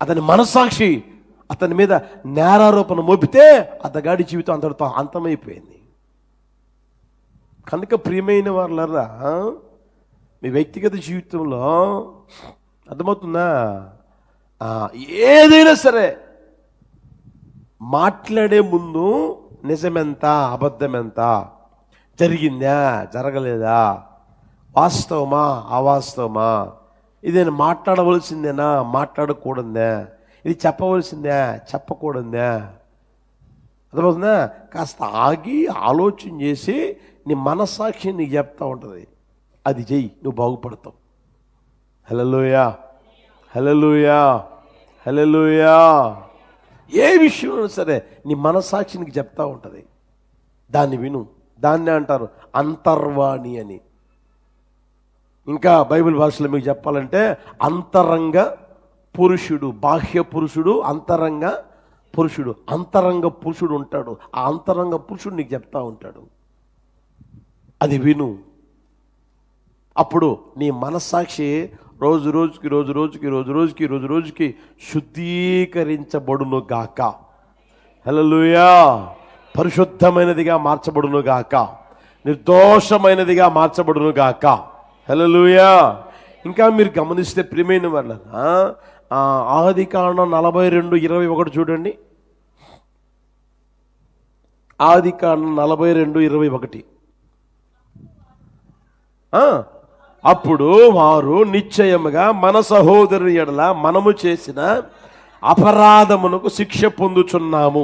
అతని మనస్సాక్షి అతని మీద నేరారోపణ మోపితే అతగాడి జీవితం అంతటితో అంతమైపోయింది. కనుక ప్రియమైన వాళ్ళరా, మీ వ్యక్తిగత జీవితంలో అర్థమవుతుందా, ఏదైనా సరే మాట్లాడే ముందు నిజమెంత అబద్ధమెంత, జరిగిందా జరగలేదా, వాస్తవమా అవాస్తవమా, ఇది నేను మాట్లాడవలసిందేనా మాట్లాడకూడదా, ఇది చెప్పవలసిందే చెప్పకూడదా, అర్థమవుతుందా, కాస్త ఆగి ఆలోచన చేసి నీ మనస్సాక్షి నీకు చెప్తా ఉంటుంది. అది చెయ్యి, నువ్వు బాగుపడతావు. హల్లెలూయా హల్లెలూయా హల్లెలూయా. ఏ విషయంలో సరే నీ మనస్సాక్షి నీకు చెప్తా ఉంటుంది, దాన్ని విను. దాన్నే అంటారు అంతర్వాణి అని. ఇంకా బైబిల్ భాషలో మీకు చెప్పాలంటే అంతరంగ పురుషుడు, బాహ్య పురుషుడు, అంతరంగ పురుషుడు. అంతరంగ పురుషుడు ఉంటాడు, ఆ అంతరంగ పురుషుడు నీకు చెప్తా ఉంటాడు, అది విను. అప్పుడు నీ మనస్సాక్షి రోజు రోజుకి శుద్ధీకరించబడును గాక. హల్లెలూయా. పరిశుద్ధమైనదిగా మార్చబడును గాక, నిర్దోషమైనదిగా మార్చబడును గాక. హల్లెలూయా. ఇంకా మీరు గమనిస్తే ప్రియమైన వాళ్ళ ఆదికాండం 42:21 చూడండి. ఆదికాండం 42:21. అప్పుడు వారు నిశ్చయముగా మన సహోదరుని ఎడల మనము చేసిన అపరాధమునకు శిక్ష పొందుచున్నాము.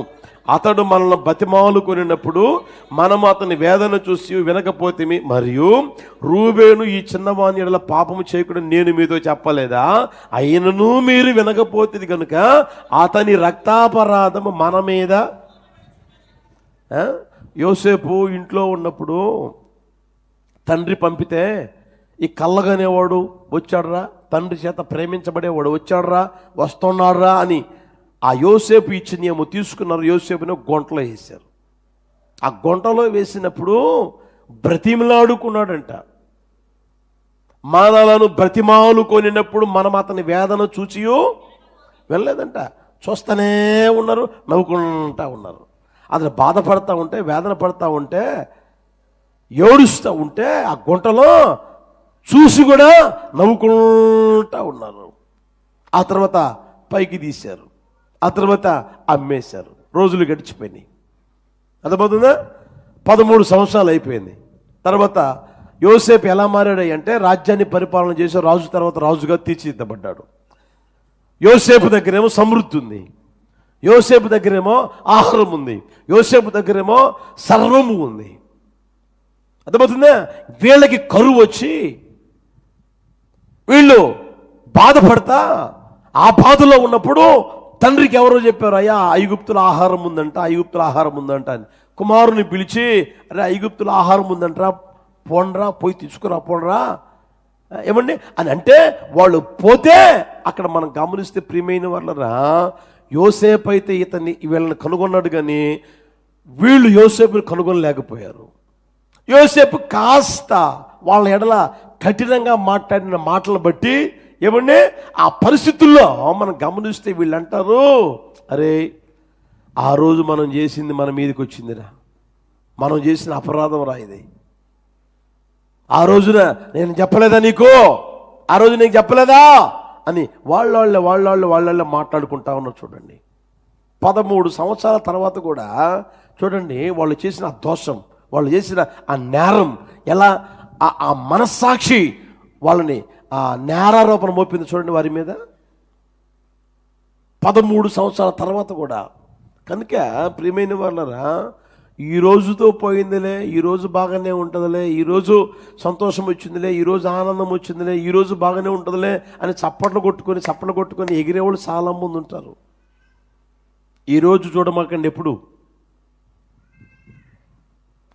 అతడు మనల్ని బతిమాలు కొనినప్పుడు మనము అతని వేదన చూసి వినకపోతేమి, మరియు రూబేను ఈ చిన్నవాని ఎడల పాపము చేయకుండా నేను మీతో చెప్పలేదా, అయినను మీరు వినకపోతే కనుక అతని రక్తాపరాధము మన మీద. యోసేపు ఇంట్లో ఉన్నప్పుడు తండ్రి పంపితే ఈ కళ్ళగనేవాడు వచ్చాడురా, తండ్రి చేత ప్రేమించబడేవాడు వచ్చాడురా, వస్తున్నాడురా అని ఆ యోసేపు ఇచ్చినేమో తీసుకున్నారు. యోసేపుని గొంటలో వేశారు. ఆ గొంటలో వేసినప్పుడు బ్రతిమలాడుకున్నాడంట. మనలను బ్రతిమాలు కొనినప్పుడు మనం అతని వేదన చూచియో వెళ్ళలేదంట. చూస్తూనే ఉన్నారు, నవ్వుకుంటా ఉన్నారు. అతను బాధపడతా ఉంటే, వేదన పడతా ఉంటే, ఏడుస్తూ ఉంటే ఆ గుంటలో చూసి కూడా నవ్వుకుంటా ఉన్నారు. ఆ తర్వాత పైకి తీశారు, ఆ తర్వాత అమ్మేశారు. రోజులు గడిచిపోయినాయి. అర్థమవుతుందా? 13 సంవత్సరాలు అయిపోయింది. తర్వాత యోసేపు ఎలా మారాడు అంటే రాజ్యాన్ని పరిపాలన చేసే రాజు తర్వాత రాజుగా తీర్చిదిద్దబడ్డాడు. యోసేపు దగ్గరేమో సమృద్ధి ఉంది, యోసేపు దగ్గరేమో ఆహారం ఉంది, యోసేపు దగ్గరేమో సర్వము ఉంది. అర్థమవుతుందా? వీళ్ళకి కరువు వచ్చి వీళ్ళు బాధపడతా ఆ బాధలో ఉన్నప్పుడు తండ్రికి ఎవరో చెప్పారు, అయ్యా ఐగుప్తుల ఆహారం ఉందంట, ఐగుప్తుల ఆహారం ఉందంట అని. కుమారుని పిలిచి, అరే ఐగుప్తుల ఆహారం ఉందంటరా, పోండ్రా, పోయి తీసుకురా, పోండ్రా ఏమండి అని అంటే వాళ్ళు పోతే అక్కడ మనం గమనిస్తే ప్రియమైన వాళ్ళరా, యోసేపు అయితే ఇతన్ని వీళ్ళని కనుగొన్నాడు, కానీ వీళ్ళు యోసేపుని కనుగొనలేకపోయారు. యోసేపు కాస్త వాళ్ళ ఎడల కఠినంగా మాట్లాడిన మాటలు బట్టి ఏమండి ఆ పరిస్థితుల్లో మనం గమనిస్తే వీళ్ళు అంటారు, అరే ఆ రోజు మనం చేసింది మన మీదకి వచ్చిందిరా, మనం చేసిన అపరాధం రా ఇది. ఆ రోజున నేను చెప్పలేదా నీకు, ఆ రోజు నీకు చెప్పలేదా అని వాళ్ళ మాట్లాడుకుంటా ఉన్నారు. చూడండి 13 సంవత్సరాల తర్వాత కూడా చూడండి వాళ్ళు చేసిన ఆ దోషం, వాళ్ళు చేసిన ఆ నేరం ఎలా ఆ మనస్సాక్షి వాళ్ళని ఆ నేరారోపణ మోపింది చూడండి వారి మీద 13 సంవత్సరాల తర్వాత కూడా. కనుక ప్రియమైన వాళ్ళరా, ఈ రోజుతో పోయిందిలే, ఈరోజు బాగానే ఉంటుందిలే, ఈరోజు సంతోషం వచ్చిందిలే, ఈరోజు ఆనందం వచ్చిందిలే, ఈరోజు బాగానే ఉంటుందిలే అని చప్పట్లు కొట్టుకొని ఎగిరేవాళ్ళు చాలా మంది ఉంటారు. ఈరోజు చూడమాకండి, ఎప్పుడు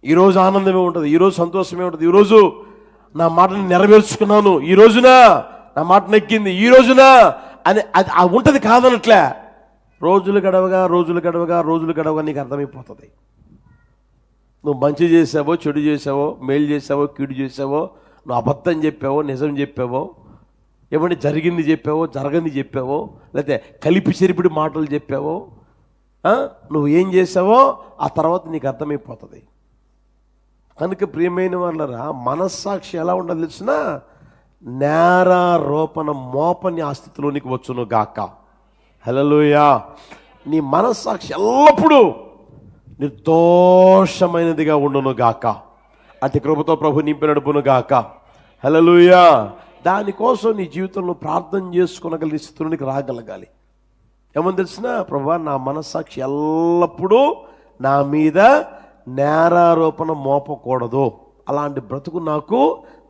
ఈరోజు ఆనందమే ఉంటుంది, ఈరోజు సంతోషమే ఉంటుంది, ఈరోజు నా మాటని నెరవేర్చుకున్నాను, ఈ రోజున నా మాట నెక్కింది, ఈ రోజున అని అది ఉంటుంది కాదనట్లే. రోజులు గడవగా నీకు అర్థమైపోతుంది. నువ్వు మంచి చేసావో, చెడు చేసావో, మేలు చేసావో, కీడు చేసావో, నువ్వు అబద్ధం చెప్పావో, నిజం చెప్పావో, ఏమంటే జరిగింది చెప్పావో, జరగంది చెప్పావో, లేకపోతే కలిపి చెరిపిడి మాటలు చెప్పావో, నువ్వు ఏం చేసావో ఆ తర్వాత నీకు అర్థమైపోతుంది. కనుక ప్రియమైన వాళ్ళరా, మనస్సాక్షి ఎలా ఉండదు తెలిసిన, నేరారోపణ మోపని ఆ స్థితిలోనికి వచ్చును గాక. హల్లెలూయా. నీ మనస్సాక్షి ఎల్లప్పుడూ నిర్దోషమైనదిగా ఉండును గాక. అతి కృపతో ప్రభు నింపి నడుపును గాక. హల్లెలూయా. దానికోసం నీ జీవితంలో ప్రార్థన చేసుకునగలిగే స్థితిలోనికి రాగలగాలి. ఏమని తెలిసిన, ప్రభా నా మనస్సాక్షి ఎల్లప్పుడూ నా మీద నేరారోపణ మోపకూడదు, అలాంటి బ్రతుకు నాకు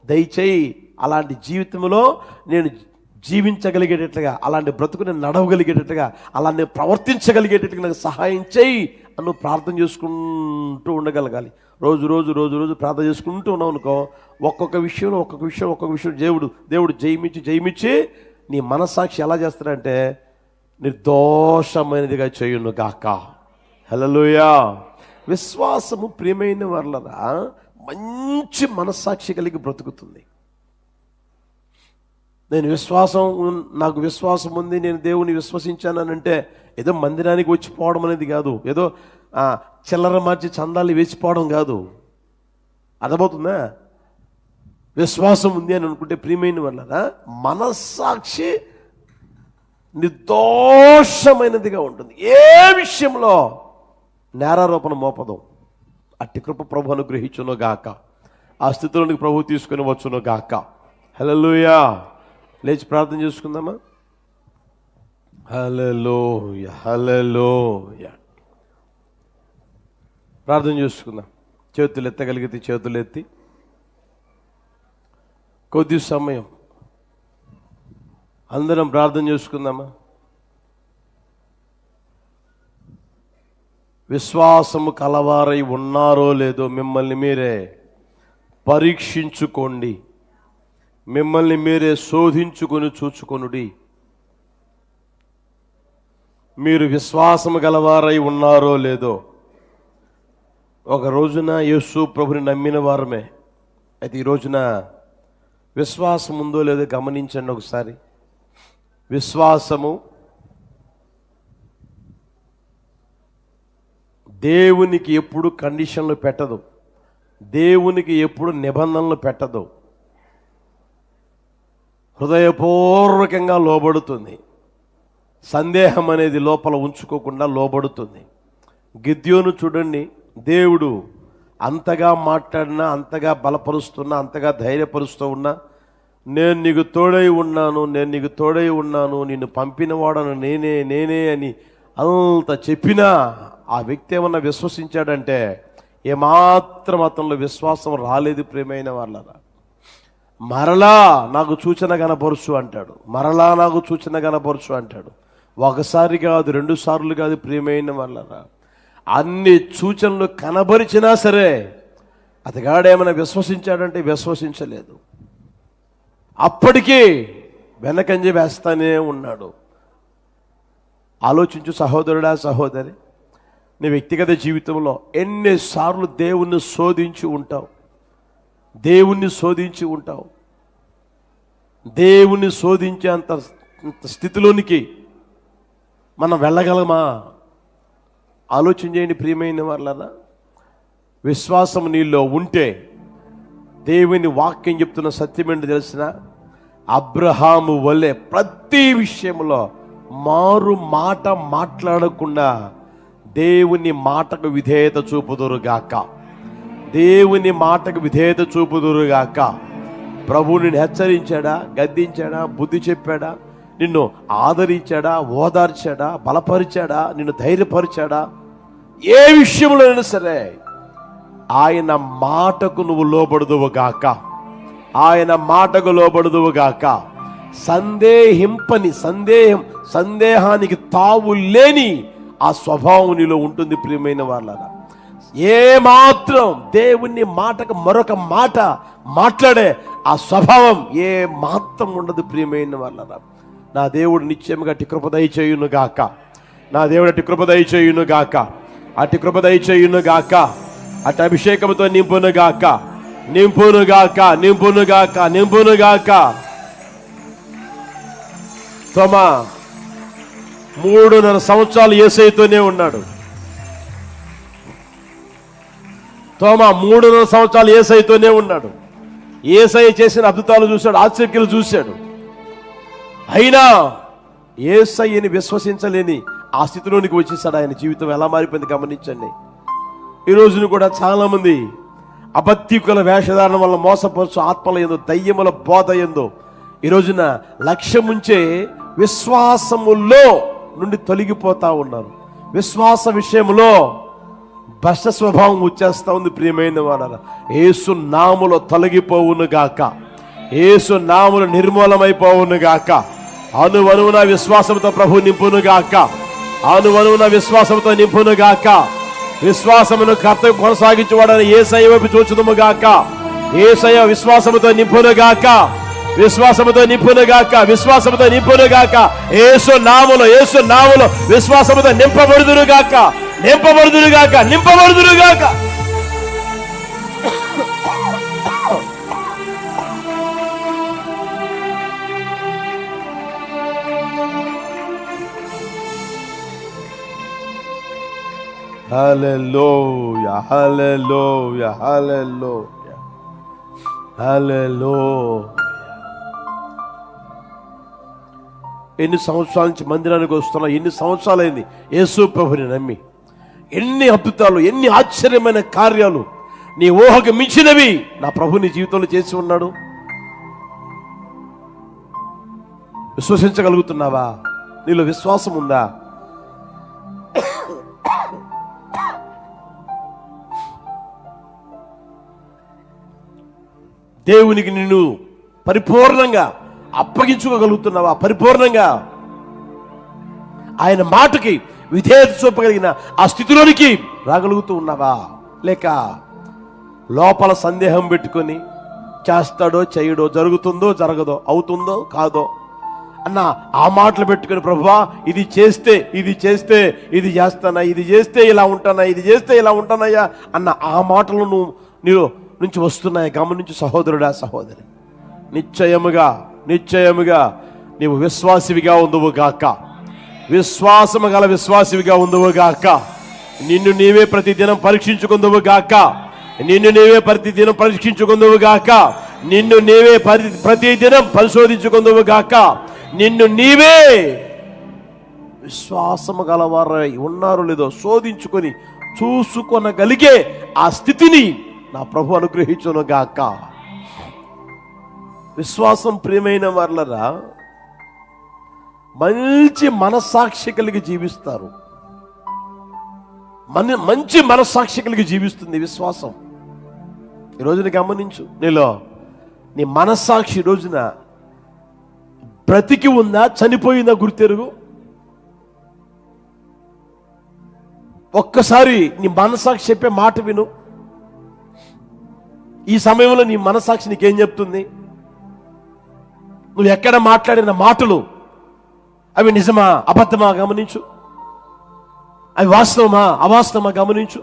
దయచేయి, అలాంటి జీవితంలో నేను జీవించగలిగేటట్లుగా, అలాంటి బ్రతుకు నేను నడవగలిగేటట్టుగా, అలా నేను ప్రవర్తించగలిగేటట్టుగా నాకు సహాయం చేయి అని ప్రార్థన చేసుకుంటూ ఉండగలగాలి. రోజు రోజు రోజు రోజు ప్రార్థన చేసుకుంటూ ఉన్నావు అనుకో, ఒక్కొక్క విషయం దేవుడు జయమిచ్చి నీ మనస్సాక్షి ఎలా చేస్తాడంటే నిర్దోషమైనదిగా చేయును గాక. హల్లెలూయా. విశ్వాసము ప్రియమైన వాళ్ళరా మంచి మనస్సాక్షి కలిగి బ్రతుకుతుంది. నాకు విశ్వాసం ఉంది, నేను దేవుని విశ్వసించానంటే ఏదో మందిరానికి వచ్చిపోవడం అనేది కాదు, ఏదో చిల్లర మార్చి చందాలు వేసిపోవడం కాదు. అర్థమవుతుందా? విశ్వాసం ఉంది అని అనుకుంటే ప్రియమైన వాళ్ళరా మనస్సాక్షి నిర్దోషమైనదిగా ఉంటుంది. ఏ విషయంలో నేరారోపణ మోపదు. అట్టి కృప ప్రభు అనుగ్రహించును గాక. ఆ స్థితిలోనికి ప్రభు తీసుకుని వచ్చును గాక. హల్లెలూయా. లేచి ప్రార్థన చేసుకుందామా? హల్లెలూయా, హల్లెలూయా. ప్రార్థన చేసుకుందాం. చేతులు ఎత్తగలిగితే చేతులు ఎత్తి కొద్ది సమయం అందరం ప్రార్థన చేసుకుందామా? విశ్వాసము కలవారై ఉన్నారో లేదో మిమ్మల్ని మీరే పరీక్షించుకోండి, మిమ్మల్ని మీరే శోధించుకొని చూచుకొనుడి. మీరు విశ్వాసము గలవారై ఉన్నారో లేదో. ఒక రోజున యేసు ప్రభుని నమ్మిన వారమే, అయితే ఈ రోజున విశ్వాసం ఉందో లేదో గమనించండి ఒకసారి. విశ్వాసము దేవునికి ఎప్పుడు కండిషన్లు పెట్టదు, దేవునికి ఎప్పుడు నిబంధనలు పెట్టదు, హృదయపూర్వకంగా లోబడుతుంది. సందేహం అనేది లోపల ఉంచుకోకుండా లోబడుతుంది. గిద్యోను చూడండి, దేవుడు అంతగా మాట్లాడినా, అంతగా బలపరుస్తున్నా, అంతగా ధైర్యపరుస్తూ ఉన్నా, నేను నీకు తోడై ఉన్నాను, నిన్ను పంపినవాడను నేనే అని అంత చెప్పినా ఆ వ్యక్తి ఏమన్నా విశ్వసించాడంటే ఏమాత్రం అతనిలో విశ్వాసం రాలేదు. ప్రియమైన వాళ్ళరా, మరలా నాకు సూచన కనపరుచు అంటాడు, ఒకసారి కాదు, 2 సార్లు కాదు. ప్రియమైన వాళ్ళరా, అన్ని సూచనలు కనబరిచినా సరే అతగాడేమైనా విశ్వసించాడంటే విశ్వసించలేదు. అప్పటికీ వెనకంజ వేస్తానే ఉన్నాడు. ఆలోచించు సహోదరుడా, సహోదరి, నీ వ్యక్తిగత జీవితంలో ఎన్నిసార్లు దేవుణ్ణి శోధించి ఉంటావు. దేవుణ్ణి శోధించేంత స్థితిలోనికి మనం వెళ్ళగలమా? ఆలోచన చేయండి ప్రియమైన వాళ్ళరా. విశ్వాసం నీలో ఉంటే దేవుని వాక్యం చెప్తున్న సత్యం ఏంటి తెలిసిన, అబ్రహాము వలె ప్రతి విషయంలో మారు మాట మాట్లాడకుండా దేవుని మాటకు విధేయత చూపుదురుగాక. ప్రభువు నిన్ను హెచ్చరించాడా, గద్దించాడా, బుద్ధి చెప్పాడా, నిన్ను ఆదరించాడా, ఓదార్చాడా, బలపరిచాడా, నిన్ను ధైర్యపరిచాడా, ఏ విషయంలో అయినా సరే ఆయన మాటకు నువ్వు లోబడుదువుగాక. సందేహానికి తావు లేని ఆ స్వభావం నీలో ఉంటుంది. ప్రియమైన వాళ్ళరా, ఏ మాత్రం దేవుని మాటకు మరొక మాట మాట్లాడే ఆ స్వభావం ఏ మాత్రం ఉండదు. ప్రియమైన వాళ్ళరా, నా దేవుడు నిశ్చయముగా అట్టి కృప దయచేయును గాక. అటు అభిషేకంతో నింపును గాక. తోమా 3.5 సంవత్సరాలు యేసయ్యతోనే ఉన్నాడు. తోమా 3.5 సంవత్సరాలు యేసయ్యతోనే ఉన్నాడు. యేసయ్య చేసిన అద్భుతాలు చూశాడు, ఆశ్చర్యాలు చూశాడు. అయినా యేసయ్యని విశ్వసించలేని ఆ స్థితిలోనికి వచ్చేసాడు. ఆయన జీవితం ఎలా మారిపోయింది గమనించండి. ఈ రోజున కూడా చాలా మంది అబద్ధికుల వేషధారణ వల్ల మోసపరచు ఆత్మల యందు, దయ్యముల బోధ యందు ఈ రోజున లక్ష్యముంచే విశ్వాసములో నుండి తొలగిపోతా ఉన్నారు. విశ్వాస విషయంలో భ్రష్ట స్వభావం వచ్చేస్తా ఉంది. ప్రియమైన వాడారా, యేసు నామములో తొలగిపోవును గాక, యేసు నామములో నిర్మూలమైపోవును గాక. అనువనువున విశ్వాసంతో ప్రభు నింపును గాక, అనువనువున విశ్వాసంతో నింపును గాక. విశ్వాసమును కర్తవ్యం కొనసాగించేవాడని యేసయ్య వైపు చూచుదుము గాక. యేసయ్య విశ్వాసముతో నింపును గాక, విశ్వాసముతో నింపును గాక, విశ్వాసముతో నింపును గాక. యేసు నామములో, యేసు నామములో విశ్వాసముతో నింపబడుదురు గాక, నింపబడుదురు గాక, నింపబడుదురు గాక. హల్లెలూయా, హల్లెలూయా, హల్లెలూయా, హల్లెలూయా. ఎన్ని సంవత్సరాల నుంచి మందిరానికి వస్తున్నా, ఎన్ని సంవత్సరాలైంది యేసు ప్రభుని నమ్మి. ఎన్ని అద్భుతాలు, ఎన్ని ఆశ్చర్యమైన కార్యాలు, నీ ఊహకు మించినవి నా ప్రభు నీ జీవితంలో చేసి ఉన్నాడు. విశ్వసించగలుగుతున్నావా? నీలో విశ్వాసం ఉందా? దేవునికి నిన్ను పరిపూర్ణంగా అప్పగించుకోగలుగుతున్నావా? పరిపూర్ణంగా ఆయన మాటకి విధేయత చూపగలిగిన ఆ స్థితిలోనికి రాగలుగుతూ ఉన్నావా? లేక లోపల సందేహం పెట్టుకొని చేస్తాడో చేయడో, జరుగుతుందో జరగదో, అవుతుందో కాదో అన్న ఆ మాటలు పెట్టుకుని, ప్రభువా ఇది చేస్తే ఇది చేస్తే ఇది చేస్తానా, ఇది చేస్తే ఇలా ఉంటానా, ఇది చేస్తే ఇలా ఉంటానయ్యా అన్న ఆ మాటలను నీలో నుంచి వస్తున్నాయి. గమనించు సహోదరుడా, సహోదరి, నిశ్చయముగా నిశ్చయముగా నీవు విశ్వాసివిగా ఉందువు గాక, విశ్వాసము గల విశ్వాసివిగా ఉందువు గాక. నిన్ను నీవే ప్రతిదినం పరీక్షించుకుందువు గాక, నిన్ను నీవే ప్రతిదినం పరీక్షించుకుందువు గాక, నిన్ను నీవే ప్రతిదినం పరిశోధించుకుందువు గాక. నిన్ను నీవే విశ్వాసము గలవారై ఉన్నారో లేదో శోధించుకొని చూసుకొనగలిగే ఆ స్థితిని నా ప్రభు అనుగ్రహించును గాక. విశ్వాసం ప్రియమైన వారలరా మంచి మనస్సాక్షి కలిగి జీవిస్తారు. మంచి మనస్సాక్షి కలిగి జీవిస్తుంది విశ్వాసం. ఈ రోజున గమనించు, నీలో నీ మనస్సాక్షి రోజున బ్రతికి ఉందా చనిపోయిందా గుర్తెరుగు. ఒక్కసారి నీ మనస్సాక్షి చెప్పే మాట విను. ఈ సమయంలో నీ మనస్సాక్షి నీకేం చెప్తుంది? నువ్వు ఎక్కడ మాట్లాడిన మాటలు అవి నిజమా అబద్ధమా గమనించు. అవి వాస్తవమా అవాస్తవమా గమనించు.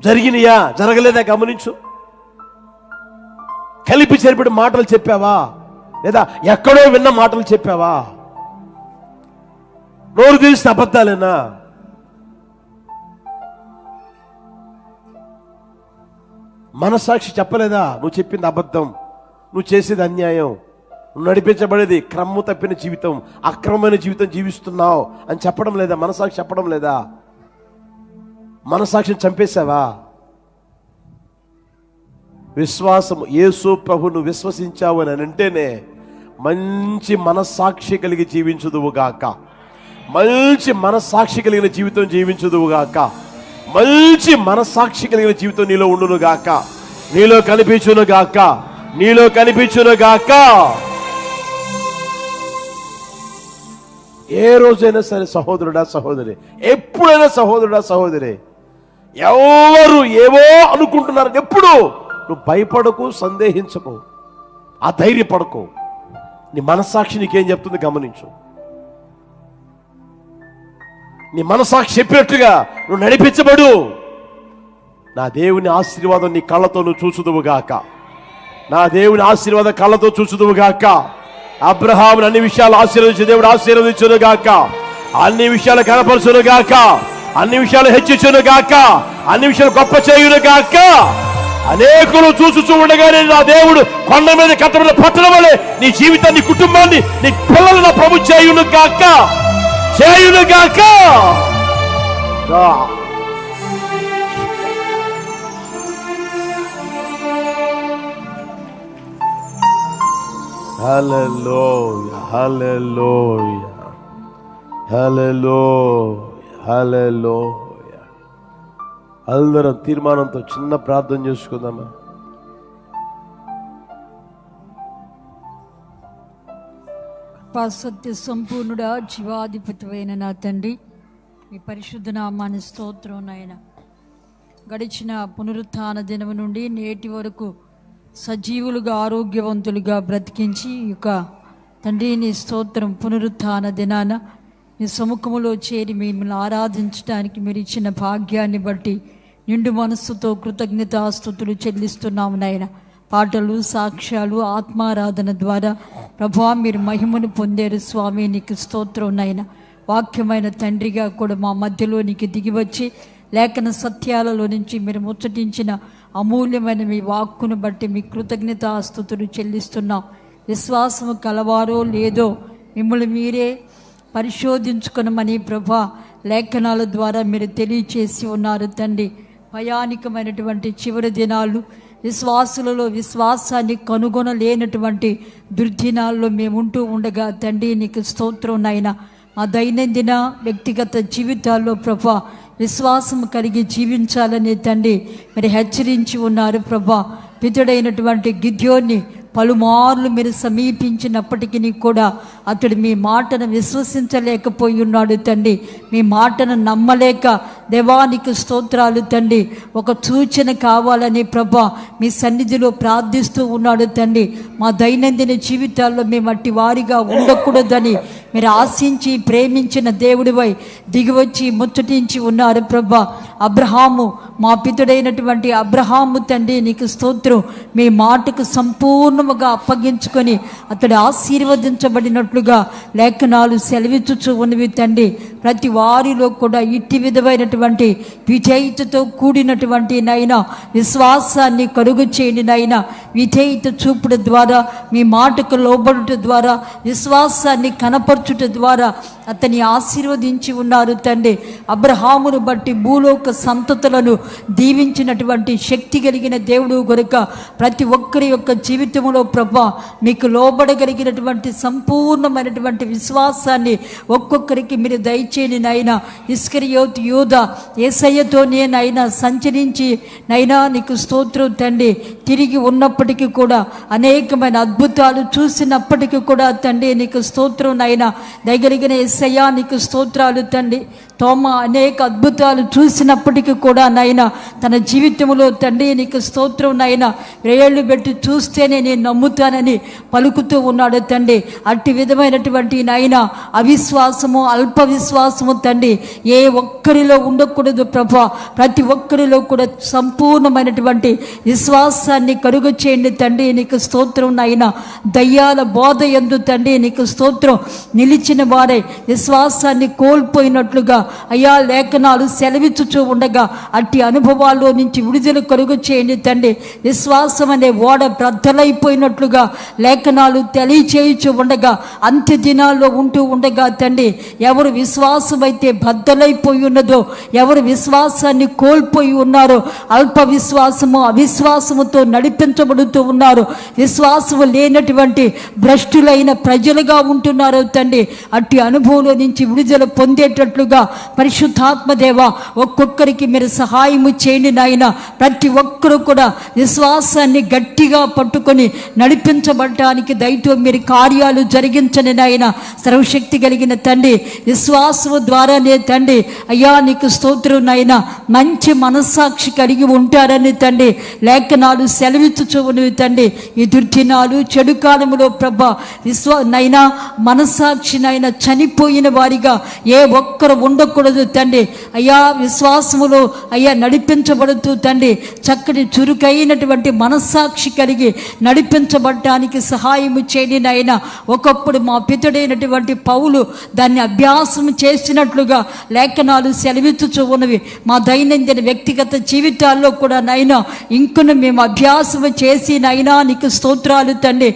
జరిగినయా జరగలేదా గమనించు. కలిపి చెరిపిడి మాటలు చెప్పావా, లేదా ఎక్కడో విన్న మాటలు చెప్పావా? నోరు తీసిన అబద్ధాలేనా? మనస్సాక్షి చెప్పలేదా నువ్వు చెప్పింది అబద్ధం, నువ్వు చేసేది అన్యాయం, నువ్వు నడిపించబడేది క్రమము తప్పిన జీవితం, అక్రమమైన జీవితం జీవిస్తున్నావు అని చెప్పడం లేదా? మనస్సాక్షి చెప్పడం లేదా? మనస్సాక్షిని చంపేశావా? విశ్వాసం, యేసు ప్రభును విశ్వసించావు అని అంటేనే మంచి మనస్సాక్షి కలిగి జీవించుదువుగాక, మంచి మనస్సాక్షి కలిగిన జీవితం జీవించుదువుగాక, మంచి మనస్సాక్షి కలిగిన జీవితం నీలో ఉండును గాక, నీలో కనిపించును గాక, నీలో కనిపించును గాక. ఏ రోజైనా సరే సహోదరుడా సహోదరి, ఎప్పుడైనా సహోదరుడా సహోదరి, ఎవరు ఏవో అనుకుంటున్నారని ఎప్పుడు నువ్వు భయపడకు, సందేహించకు, ఆ ధైర్యపడకు. నీ మనస్సాక్షి నీకేం చెప్తుంది గమనించు. నీ మనస్సాక్షి చెప్పినట్టుగా నువ్వు నడిపించబడు. నా దేవుని ఆశీర్వాదం నీ కళ్ళతో నువ్వు చూసుదువుగాక, నా దేవుని ఆశీర్వాదం కళ్ళతో చూసుదువుగాక, అబ్రహామును అన్ని విషయాలు ఆశీర్వదించు దేవుడు ఆశీర్వదించును గాక. అన్ని విషయాలు కనపరచును గాక. అన్ని విషయాలు హెచ్చించును గాక. అన్ని విషయాలు గొప్ప చేయును గాక. అనేకులు చూస్తూ ఉండగానే నా దేవుడు కొండ మీద కట్టబడిన పట్టణం వలె నీ జీవితాన్ని, కుటుంబాన్ని, నీ పిల్లలు నా ప్రభు చేయును గాక, చేయును గాక. హల్లెలూయా, హల్లెలూయా, హల్లెలూయా, హల్లెలూయా. అందరం తీర్మానంతో చిన్న ప్రార్థన చేసుకుందామా. సత్య సంపూర్ణుడా, జీవాధిపతివైన నా తండ్రి, మీ పరిశుద్ధ నామాన్ని స్తోత్రం నాయన. గడిచిన పునరుత్థాన దినం నుండి నేటి వరకు సజీవులుగా ఆరోగ్యవంతులుగా బ్రతికించి యొక్క తండ్రి నీ స్తోత్రం. పునరుత్థాన దినాన మీ సముఖములో చేరి మిమ్మల్ని ఆరాధించడానికి మీరు ఇచ్చిన భాగ్యాన్ని బట్టి నిండు మనస్సుతో కృతజ్ఞతాస్తుతులు చెల్లిస్తున్నాము నాయన. పాటలు, సాక్ష్యాలు, ఆత్మారాధన ద్వారా ప్రభువా మీరు మహిమను పొందారు స్వామి. నీకు స్తోత్రం నాయన. వాక్యమైన తండ్రిగా కూడా మా మధ్యలోనికి దిగివచ్చి లేఖన సత్యాలలో నుంచి మీరు ముచ్చటించిన అమూల్యమైన మీ వాక్కును బట్టి మీ కృతజ్ఞతాస్తుతులు చెల్లిస్తున్నాం. విశ్వాసము కలవారో లేదో మిమ్మల్ని మీరే పరిశోధించుకునమని ప్రభా లేఖనాల ద్వారా మీరు తెలియచేసి ఉన్నారు తండ్రి. భయానికమైనటువంటి చివరి దినాలు, విశ్వాసులలో విశ్వాసాన్ని కనుగొనలేనటువంటి దుర్దినాల్లో మేముంటూ ఉండగా తండ్రి నీకు స్తోత్రం నాయన. మా దైనందిన వ్యక్తిగత జీవితాల్లో ప్రభా విశ్వాసం కలిగి జీవించాలని తండ్రి మీరు హెచ్చరించి ఉన్నారు ప్రభా. పితుడైనటువంటి గిద్యోన్ని పలుమార్లు మీరు సమీపించినప్పటికీ కూడా అతడు మీ మాటను విశ్వసించలేకపోయి ఉన్నాడు తండ్రి. మీ మాటను నమ్మలేక దేవానికి స్తోత్రాలు తండ్రి. ఒక సూచన కావాలని ప్రభా మీ సన్నిధిలో ప్రార్థిస్తూ ఉన్నాడు తండ్రి. మా దైనందిన జీవితాల్లో మేము అట్టి వారిగా ఉండకూడదని మీరు ఆశించి ప్రేమించిన దేవుడివై దిగివచ్చి ముచ్చటించి ఉన్నారు ప్రభా. అబ్రహాము, మా పితుడైనటువంటి అబ్రహాము తండ్రి నీకు స్తోత్రం. మీ మాటకు సంపూర్ణముగా అప్పగించుకొని అతడు ఆశీర్వదించబడినట్లుగా లేఖనాలు సెలవిచ్చుచూ ఉన్నవి తండ్రి. ప్రతి వారిలో కూడా ఇట్టి విధమైనటువంటి విధేయతతో కూడినటువంటి నైనా విశ్వాసాన్ని కలుగు చేయని నైనా విధేయత చూపుట ద్వారా, మీ మాటకు లోబడుట ద్వారా, విశ్వాసాన్ని కనపరచుట ద్వారా అతన్ని ఆశీర్వదించి ఉన్నారు తండ్రి. అబ్రహామును బట్టి భూలోక సంతతులను దీవించినటువంటి శక్తి కలిగిన దేవుడు గనుక ప్రతి ఒక్కరి యొక్క జీవితంలో ప్రభా మీకు లోబడగలిగినటువంటి సంపూర్ణమైనటువంటి విశ్వాసాన్ని ఒక్కొక్కరికి మీరు దయచేయని నైనా. ఇస్కరియోతు యూదా యేసయ్యతోనే నైనా సంచరించి నైనా నీకు స్తోత్రం తండ్రి. తిరిగి ఉన్నప్పటికీ కూడా అనేకమైన అద్భుతాలు చూసినప్పటికీ కూడా తండ్రి నీకు స్తోత్రం నైనా. దయగలిగిన యేసయ్యా నీకు స్తోత్రాలు తండ్రి. తోమ అనేక అద్భుతాలు చూసినప్పటికీ కూడా నైనా తన జీవితంలో తండ్రి నీకు స్తోత్రం నైనా రేళ్ళు పెట్టి చూస్తేనే నేను నమ్ముతానని పలుకుతూ ఉన్నాడు తండ్రి. అట్టి విధమైనటువంటి నైనా అవిశ్వాసము, అల్ప విశ్వాసము తండ్రి ఏ ఒక్కరిలో ఉండకూడదు ప్రభా. ప్రతి ఒక్కరిలో కూడా సంపూర్ణమైనటువంటి విశ్వాసాన్ని కలుగ చేయండి తండ్రి నీకు స్తోత్రం నైనా. దయ్యాల బోధ యందు తండ్రి నీకు స్తోత్రం నిలిచిన వారే విశ్వాసాన్ని కోల్పోయినట్లుగా అయ్యా లేఖనాలు సెలవిచ్చుచూ ఉండగా అట్టి అనుభవాల్లో నుంచి విడుదల కలుగు చేయండి తండ్రి. విశ్వాసం అనే ఓడ బ్రద్దలైపోయినట్లుగా లేఖనాలు తెలియచేయచ్చు ఉండగా అంత్య దినాల్లో ఉంటూ ఉండగా తండ్రి ఎవరు విశ్వాసం అయితే బద్దలైపోయి ఉన్నదో, ఎవరు విశ్వాసాన్ని కోల్పోయి ఉన్నారో, అల్ప విశ్వాసము అవిశ్వాసముతో నడిపించబడుతూ ఉన్నారు, విశ్వాసము లేనటువంటి భ్రష్టులైన ప్రజలుగా ఉంటున్నారు తండ్రి. అట్టి అనుభవంలో నుంచి విడుదల పొందేటట్లుగా పరిశుద్ధాత్మ దేవ ఒక్కొక్కరికి మీరు సహాయము చేయండి నాయన. ప్రతి ఒక్కరూ కూడా విశ్వాసాన్ని గట్టిగా పట్టుకొని నడిపించబడటానికి దయతో మీరు కార్యాలు జరిగించండి నాయన. సర్వశక్తి కలిగిన తండ్రి విశ్వాసము ద్వారానే తండ్రి అయ్యా నీకు స్తోత్రం నాయన మంచి మనస్సాక్షి కలిగి ఉంటారని తండ్రి లేఖనాలు సెలవిచ్చుచూ ఉన్నవి తండ్రి. ఈ దుర్దినాలు చెడు కాలములో ప్రభా నైనా మనస్సాక్షి నైనా చనిపోయి ఆగిపోయిన వారిగా ఏ ఒక్కరు ఉండకూడదు తండ్రి. అయ్యా విశ్వాసములో అయ్యా నడిపించబడుతూ తండ్రి చక్కటి చురుకైనటువంటి మనస్సాక్షి కలిగి నడిపించబడటానికి సహాయము చేయండి నాయన. ఒకప్పుడు మా పితుడైనటువంటి పౌలు దాన్ని అభ్యాసం చేసినట్లుగా లేఖనాలు సెలవిచ్చుచూ ఉన్నవి. మా దైనందిన వ్యక్తిగత జీవితాల్లో కూడా నైనా ఇంకను మేము అభ్యాసము చేసి నైనా నీకు స్తోత్రాలు తండ్రి.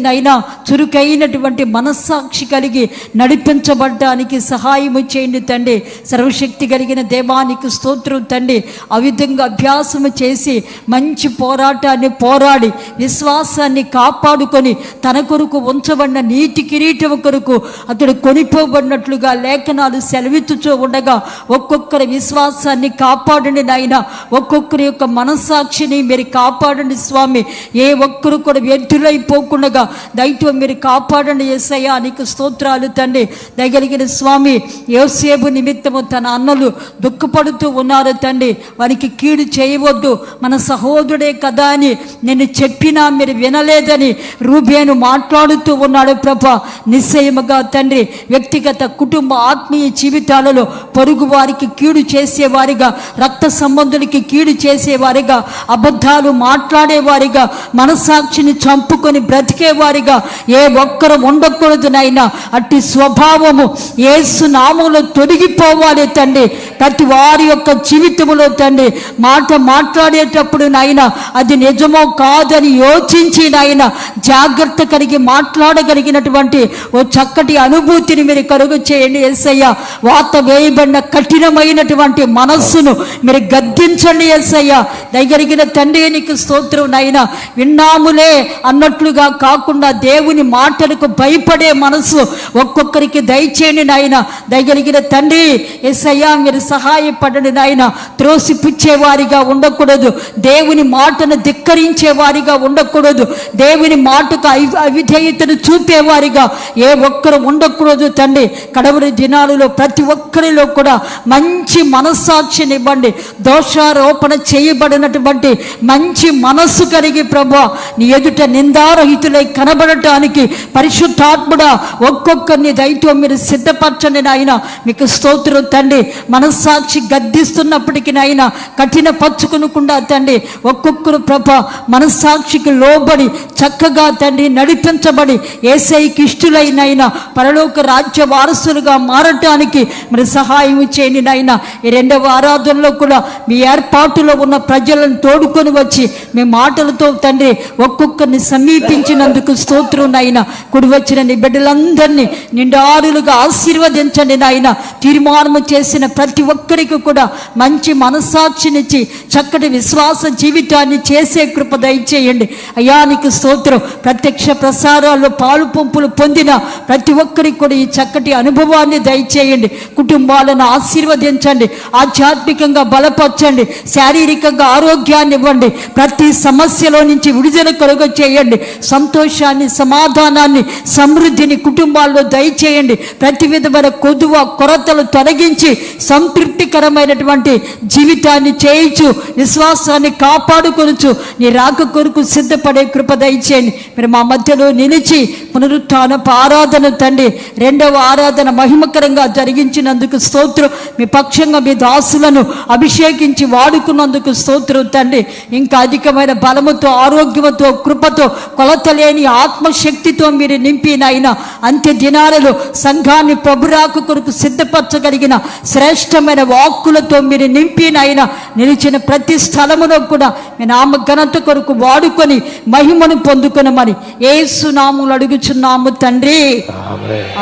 నైనా చురుకైనటువంటి మనస్సాక్షి కలిగి నడిపించబడటానికి సహాయము చేయండి తండ్రి. సర్వశక్తి కలిగిన దేవానికి స్తోత్రం తండ్రి. ఆ విధంగా అభ్యాసము చేసి మంచి పోరాటాన్ని పోరాడి విశ్వాసాన్ని కాపాడుకొని తన కొరకు ఉంచబడిన నీటి కిరీటం కొరకు అతడు కొనిపోబడినట్లుగా లేఖనాలు సెలవిచ్చుచూ ఉండగా ఒక్కొక్కరి విశ్వాసాన్ని కాపాడండి నాయన. ఒక్కొక్కరి యొక్క మనస్సాక్షిని మీరు కాపాడండి స్వామి. ఏ ఒక్కరు కూడా వ్యర్థులైపోకుండా దయతో మీరు కాపాడండి యేసయ్యా నీకు స్తోత్రాలు తండ్రి. దయగలిగిన స్వామి యోసేపు నిమిత్తము తన అన్నలు దుఃఖపడుతూ ఉన్నారు తండ్రి. వారికి కీడు చేయవద్దు, మన సహోదరుడే కదా అని నేను చెప్పినా మీరు వినలేదని రూబేను మాట్లాడుతూ ఉన్నాడు ప్రభా. నిశ్చయముగా తండ్రి వ్యక్తిగత కుటుంబ ఆత్మీయ జీవితాలలో పొరుగు వారికి కీడు చేసేవారిగా, రక్త సంబంధులకి కీడు చేసేవారిగా, అబద్ధాలు మాట్లాడేవారిగా, మనస్సాక్షిని చంపుకొని బ్రతికేవారిగా ఏ ఒక్కరు ఉండకూడదు నాయనా. అట్టి స్వభావము యేసు నామములో తొలగిపోవాలి తండ్రి. ప్రతి వారి యొక్క జీవితంలో తండ్రి మాట మాట్లాడేటప్పుడు నాయన అది నిజమో కాదని యోచించి నాయన జాగ్రత్త కలిగి మాట్లాడగలిగినటువంటి ఓ చక్కటి అనుభూతిని మీరు కలుగు చేయండి యేసయ్య. వాత వేయబడిన కఠినమైనటువంటి మనస్సును మీరు గద్దించండి యేసయ్య. దయగలిగిన తండ్రి నీకు స్తోత్రం నాయన. విన్నాములే అన్నట్లుగా కాకుండా దేవుని మాటలకు భయపడే మనసు ఒక్కొక్కరికి దయచేయండి నాయన. దయగలిగిన తండ్రి యేసయ్య మీరు సహాయపడండి నాయన. త్రోసిపుచ్చేవారిగా ఉండకూడదు, దేవుని మాటను ధిక్కరించే వారిగా ఉండకూడదు, దేవుని మాటకు అవిధేయతను చూపేవారిగా ఏ ఒక్కరు ఉండకూడదు తండ్రి. కడవరి దినాలలో ప్రతి ఒక్కరిలో కూడా మంచి మనస్సాక్షిని ఇవ్వండి. దోషారోపణ చేయబడినటువంటి మంచి మనస్సు కలిగి ప్రభా నీ ఎదుట నిందారహితులై కనబడటానికి పరిశుద్ధాత్ముడా ఒక్కొక్కరిని దయతో మీరు సిద్ధపరచండి నాయన. మీకు స్తోత్రం తండ్రి. మనస్సాక్షి గద్దిస్తున్నప్పటికీ నాయన కఠిన పచ్చుకునకుండా తండ్రి ఒక్కొక్కరు ప్రభా మనస్సాక్షికి లోబడి చక్కగా తండ్రి నడిపించబడి యేసయ్యకి ఇష్టులైనైనా పరలోక రాజ్య వారసులుగా మారటానికి మీరు సహాయం చేయండి నాయన. ఈ రెండవ ఆరాధనలో కూడా మీ ఏర్పాటులో ఉన్న ప్రజలను తోడుకొని వచ్చి మీ మాటలతో తండ్రి ఒక్కొక్కరిని సమీపించినందుకు స్తోత్రం నాయన. కుడి వచ్చిన నీ బిడ్డలందరినీ నిండారులుగా ఆశీర్వదించండి నాయన. తీర్మానము చేసిన ప్రతి ఒక్కరికి కూడా మంచి మనస్సాక్షినిచ్చి చక్కటి విశ్వాస జీవితాన్ని చేసే కృప దయచేయండి అయ్యా నీకు స్తోత్రం. ప్రత్యక్ష ప్రసారాల్లో పాలు పంపులు పొందిన ప్రతి ఒక్కరికి కూడా ఈ చక్కటి అనుభవాన్ని దయచేయండి. కుటుంబాలను ఆశీర్వదించండి, ఆధ్యాత్మికంగా బలపరచండి, శారీరకంగా ఆరోగ్యాన్ని ఇవ్వండి, ప్రతి సమస్యలో నుంచి విడుదల కలుగ చేయండి, సంతోషాన్ని, సమాధానాన్ని, సమృద్ధిని కుటుంబాల్లో దయచేయండి. ప్రతి విధమైన కొదువ కొరతలు తొలగించి సంతృప్తికరమైనటువంటి జీవితాన్ని చేయించు, విశ్వాసాన్ని కాపాడుకొనుచు నీ రాక కొరకు సిద్ధపడే కృప దయచేయండి. మీరు మా మధ్యలో నిలిచి పునరుత్థానపు ఆరాధన తండ్రి రెండవ ఆరాధన మహిమకరంగా జరిగించినందుకు స్తోత్రం. మీ పక్షంగా మీ దాసులను అభిషేకించి వాడుకున్నందుకు స్తోత్రం తండ్రి. ఇంకా అధికమైన బలముతో, ఆరోగ్యముతో, కృపతో, కొలతలేని ఆత్మశక్తితో మీరు నింపినైనా అంత్య దినాలలో సంఘాన్ని ప్రభురాకు కొరకు సిద్ధపరచగలిగిన శ్రేష్టమైన వాక్కులతో మీరు నింపినైనా నిలిచిన ప్రతి స్థలములో కూడా మీ నామ ఘనత కొరకు వాడుకొని మహిమను పొందుకొనమని యేసు నామములో అడుగుచున్నాము తండ్రి.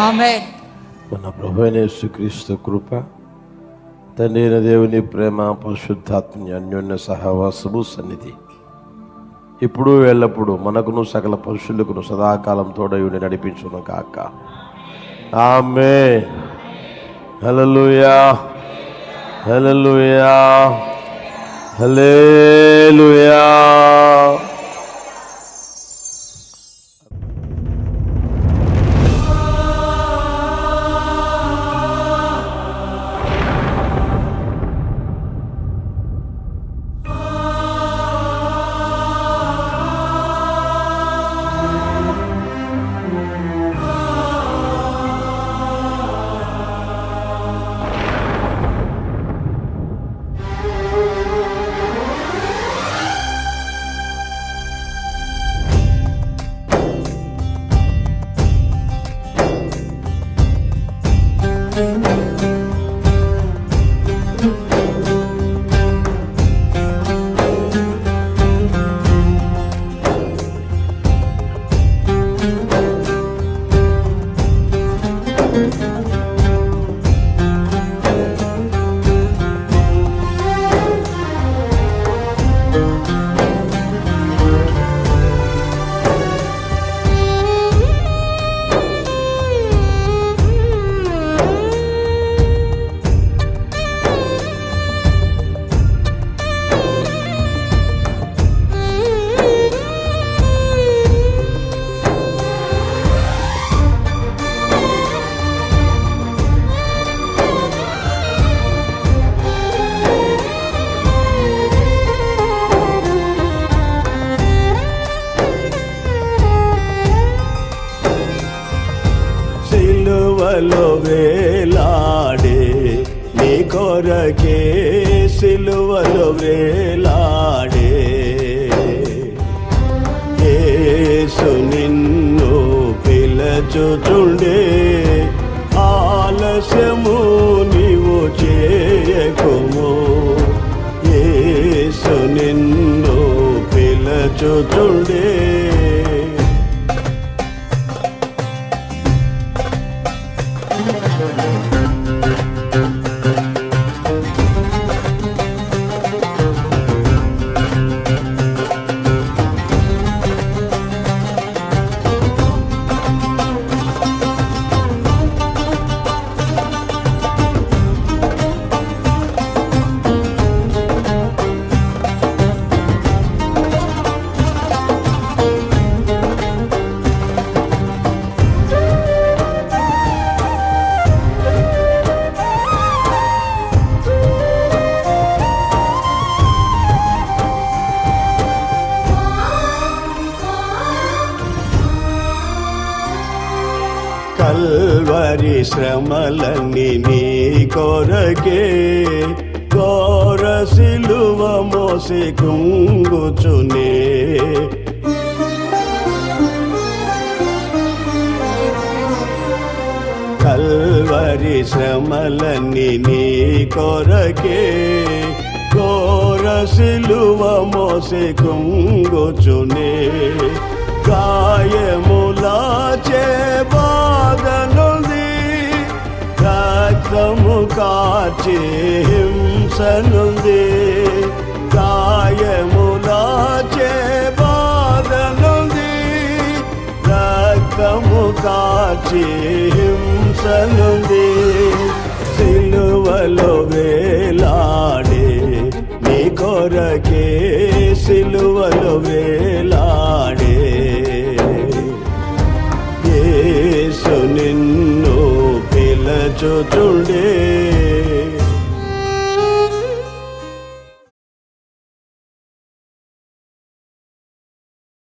ఆమేన్. మన ప్రభువైన యేసుక్రీస్తు కృప, తండ్రి అయిన దేవుని ప్రేమ, పరిశుద్ధాత్మ అన్యోన్య సహవాసము సన్నిధి ఇప్పుడు ఎల్లప్పుడు మనకును సకల పరుషులకును సదాకాలం తోడయుండి నడిపించును కాక. ఆమేన్. హల్లెలూయా, హల్లెలూయా, హల్లెలూయా. సిలువలో వేలాడే నీ కొరకే, సిలువలో వేలాడే యేసు నిన్ను పిలచుచుండే, ఆలస్యము నీవు చేయకుము. యేసు నిన్ను పిలచుచుండే. కల్వరి శ్రమలన్నీ నీ కొరకే, ఘోర సిలువ మోసి కుంగుచునే. కల్వరి శ్రమలన్నీ నీ కొరకే, ఘోర సిలువ మోసి కుంగుచునే. గాయములాచే బాధనుంది, రక్తము కాచే హింసనుంది. గాయములాచే బాధనుంది, రక్తము కాచే హింసనుంది. సిలువలో వేలాడే నీ కొరకే, సిలువలో వేలాడే యేసు నిన్ను పిలచుచుండే.